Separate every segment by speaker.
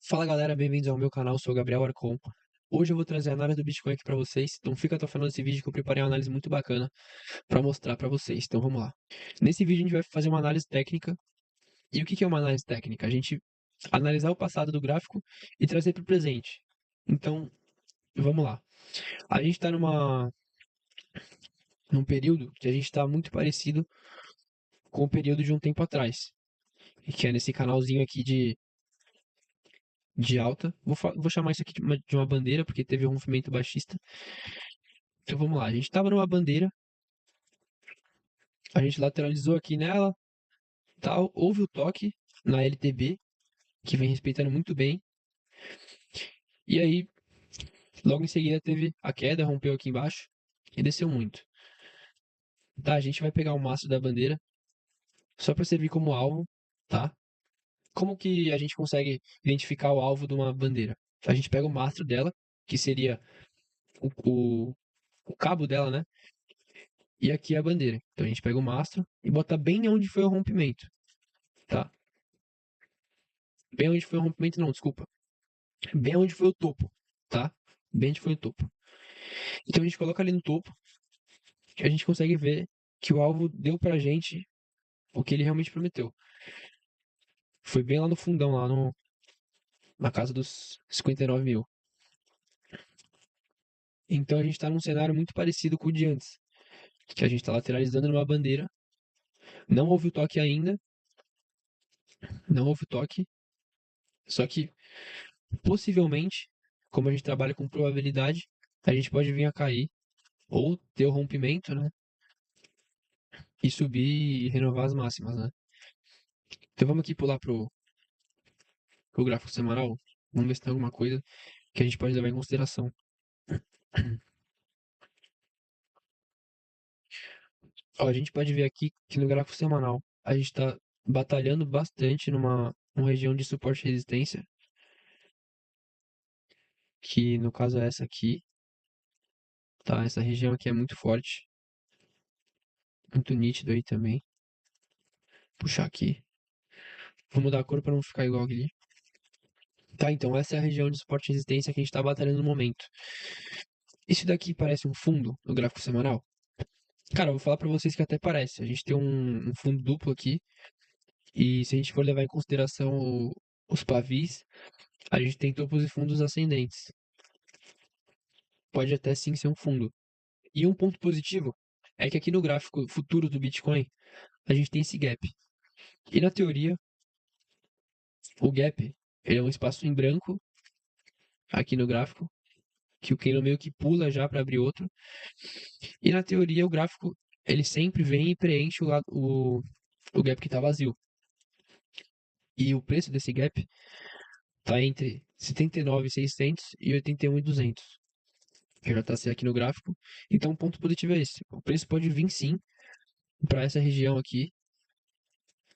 Speaker 1: Fala galera, bem-vindos ao meu canal, sou o Gabriel Arcon. Hoje eu vou trazer a análise do Bitcoin aqui para vocês, então fica até o final desse vídeo que eu preparei uma análise muito bacana para mostrar para vocês, então vamos lá. Nesse vídeo a gente vai fazer uma análise técnica, e o que é uma análise técnica? A gente analisar o passado do gráfico e trazer para o presente. Então, vamos lá. A gente está num período que a gente está muito parecido com o período de um tempo atrás, que é nesse canalzinho aqui de alta. Vou chamar isso aqui de uma bandeira, porque teve um movimento baixista. Então vamos lá, a gente estava numa bandeira, a gente lateralizou aqui nela, tal, houve o toque na LTB, que vem respeitando muito bem, e aí logo em seguida teve a queda, rompeu aqui embaixo e desceu muito. Tá, a gente vai pegar o mastro da bandeira só para servir como alvo, tá? Como que a gente consegue identificar o alvo de uma bandeira? A gente pega o mastro dela, que seria o, o, o cabo dela, né? E aqui é a bandeira. Então a gente pega o mastro e bota bem onde foi o rompimento, tá? Bem onde foi o rompimento, não, desculpa. Bem onde foi o topo, tá? Bem onde foi o topo. Então a gente coloca ali no topo, que a gente consegue ver que o alvo deu pra gente o que ele realmente prometeu. Foi bem lá no fundão, lá no, na casa dos 59 mil. Então a gente tá num cenário muito parecido com o de antes, que a gente tá lateralizando numa bandeira. Não houve o toque ainda, não houve o toque, só que possivelmente, como a gente trabalha com probabilidade, a gente pode vir a cair ou ter o rompimento, né? E subir e renovar as máximas, né? Então vamos aqui pular pro gráfico semanal. Vamos ver se tem alguma coisa que a gente pode levar em consideração. Ó, a gente pode ver aqui que no gráfico semanal a gente está batalhando bastante numa região de suporte e resistência, que no caso é essa aqui, tá? Essa região aqui é muito forte, muito nítido aí também. Puxar aqui. Vou mudar a cor para não ficar igual ali. Tá, então essa é a região de suporte e resistência que a gente está batalhando no momento. Isso daqui parece um fundo no gráfico semanal? Cara, eu vou falar para vocês que até parece. A gente tem um fundo duplo aqui, e se a gente for levar em consideração os pavis, a gente tem topos e fundos ascendentes. Pode até sim ser um fundo. E um ponto positivo é que aqui no gráfico futuro do Bitcoin, a gente tem esse gap. E na teoria, o gap ele é um espaço em branco aqui no gráfico, que o candle meio que pula já para abrir outro. E na teoria, o gráfico ele sempre vem e preenche o gap que está vazio. E o preço desse gap está entre 79.600 e 81.200. Que já está aqui no gráfico. Então, o ponto positivo é esse. O preço pode vir sim para essa região aqui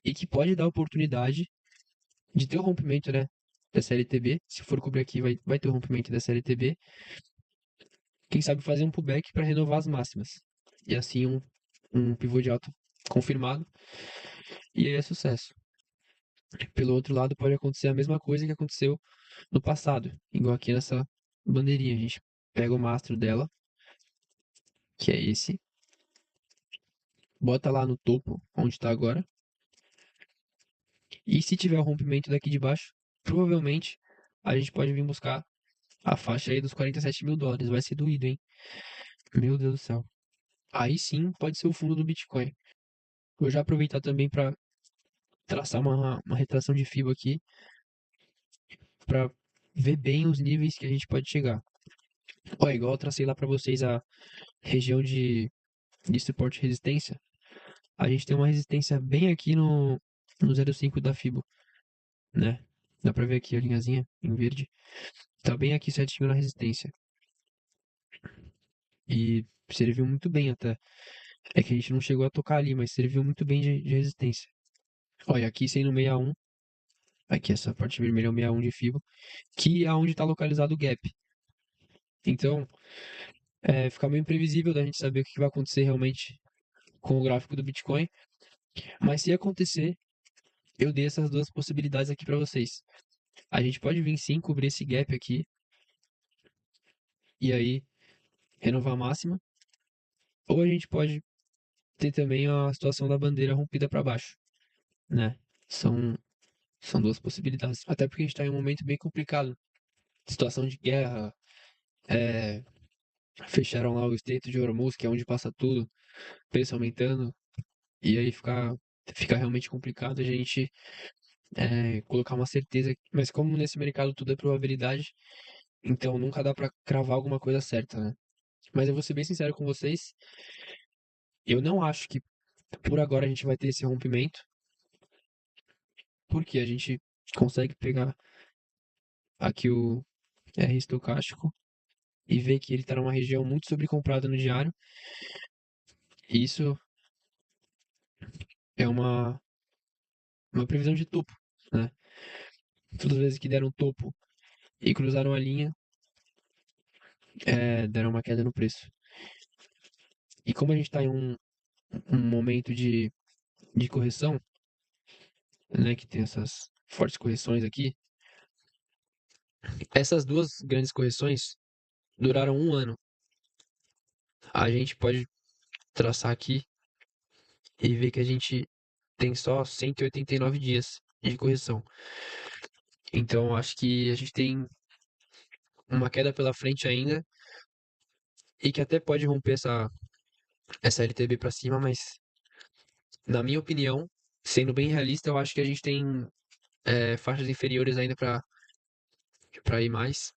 Speaker 1: e que pode dar oportunidade de ter o rompimento, né, dessa LTB. Se for cobrir aqui, vai ter o rompimento dessa LTB. Quem sabe fazer um pullback para renovar as máximas. E assim um pivô de alta confirmado. E aí é sucesso. Pelo outro lado, pode acontecer a mesma coisa que aconteceu no passado. Igual aqui nessa bandeirinha. A gente pega o mastro dela, que é esse. Bota lá no topo, onde está agora. E se tiver o rompimento daqui de baixo, provavelmente a gente pode vir buscar a faixa aí dos 47 mil dólares. Vai ser doído, hein? Meu Deus do céu. Aí sim pode ser o fundo do Bitcoin. Vou já aproveitar também para traçar uma retração de FIBO aqui, para ver bem os níveis que a gente pode chegar. Ó, igual eu tracei lá para vocês a região de suporte e resistência. A gente tem uma resistência bem aqui no 0,5 da FIBO, né? Dá para ver aqui a linhazinha em verde. Tá bem aqui certinho na resistência. E serviu muito bem até. É que a gente não chegou a tocar ali, mas serviu muito bem de resistência. Olha, aqui sendo 61, aqui essa parte vermelha é o 61 de FIBO, que é onde está localizado o gap. Então, fica meio imprevisível da gente saber o que vai acontecer realmente com o gráfico do Bitcoin. Mas se acontecer, eu dei essas duas possibilidades aqui para vocês. A gente pode vir sim cobrir esse gap aqui e aí renovar a máxima, ou a gente pode ter também a situação da bandeira rompida para baixo, né? São, são duas possibilidades. Até porque a gente está em um momento bem complicado. Situação de guerra, é, fecharam lá o Estreito de Hormuz, que é onde passa tudo, preço aumentando, e aí fica realmente complicado a gente colocar uma certeza. Mas como nesse mercado tudo é probabilidade, então nunca dá para cravar alguma coisa certa, né? Mas eu vou ser bem sincero com vocês, eu não acho que por agora a gente vai ter esse rompimento, porque a gente consegue pegar aqui o R estocástico e ver que ele está numa região muito sobrecomprada no diário, e isso é uma previsão de topo, né? Todas as vezes que deram topo e cruzaram a linha, deram uma queda no preço. E como a gente está em um momento de correção, né, que tem essas fortes correções aqui, essas duas grandes correções duraram um ano. A gente pode traçar aqui e ver que a gente tem só 189 dias de correção. Então, acho que a gente tem uma queda pela frente ainda e que até pode romper essa LTB para cima, mas na minha opinião, sendo bem realista, eu acho que a gente tem faixas inferiores ainda para ir mais.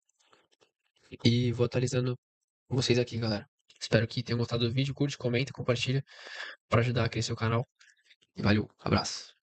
Speaker 1: E vou atualizando vocês aqui, galera. Espero que tenham gostado do vídeo. Curte, comenta, compartilha para ajudar a crescer o canal. Valeu, abraço.